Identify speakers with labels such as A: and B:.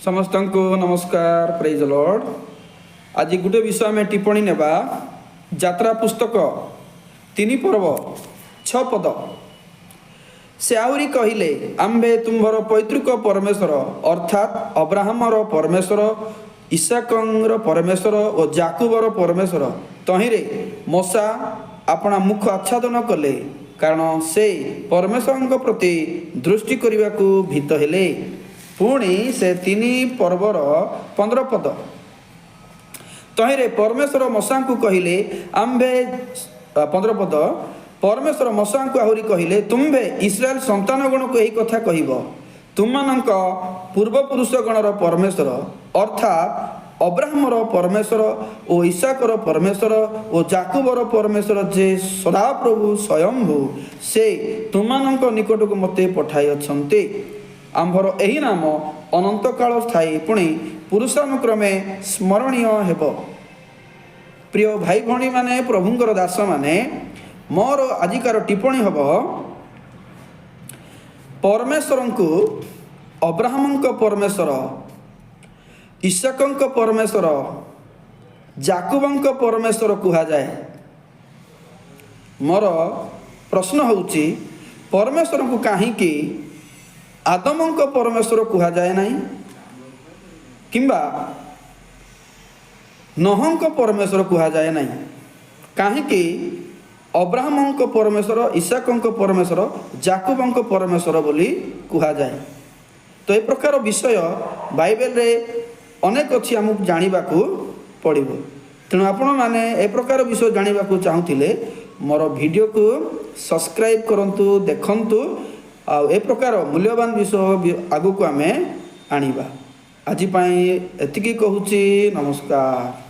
A: समस्त को नमस्कार, प्रेज द लॉर्ड। आज गोटे विषय में टिप्पणी नेबा यात्रा पुस्तक 3 पर्व 6 पद। से आउरी कहिले आम्भे तुम्भर पैतृक परमेश्वर अर्थात अब्राहमर परमेश्वर, इसाकर परमेश्वर और जाकुबर परमेश्वर तहिरे मशा अपना मुख आच्छादन कले, कारण से परमेश्वर प्रति दृष्टि करने को भीत हेले। पुणी से 3 पर्वर 15 पद। तहिरे परमेश्वर मशा को कहिले आम्भे 15 पद। परमेश्वर मशा को आहुरी कहिले तुम्भे इस्राएल संतान गण को यही कथा कहब, तुमମାନଙ୍କ पूर्वपुरुष गणर परमेश्वर अर्थात अब्राहमर परमेश्वर और इसाकर परमेश्वर और जाकुबर परमेश्वर जे सदाप्रभु स्वयंभू से तुमମାନଙ୍କ निकट को मते पठाई अछन्ते। आम्भर एही नाम अनंत काल स्थायी पुणी पुरुषानुक्रमे स्मरणीय हेब। प्रिय भाई भणी माने प्रभुंकर दास माने मोर आजिकार टिप्पणी हब परमेश्वर को अब्राहम परमेश्वर, इसाक परमेश्वर, जाकुब परमेश्वर कहा जाए। मोर प्रश्न होउची परमेश्वर को कहीं आदम परमेश्वर कहा जाए नहीं, किंबा नोह परमेश्वर कहा जाए नहीं, कहीं अब्राहम परमेश्वर, इसाक परमेश्वर, जाकुब परमेश्वर बोली कहा जाए। तो ये प्रकार विषय बाइबल रे अनेक अच्छी आमको जानवा पड़ो। तेणु आपण मैंने ए प्रकार विषय जानवा चाहूले मोर वीडियो को सब्सक्राइब करंतु, देखंतु आ ए प्रकार मूल्यवान विषय आगु को आमे आनिबा। आज एतिकी कहूची, नमस्कार।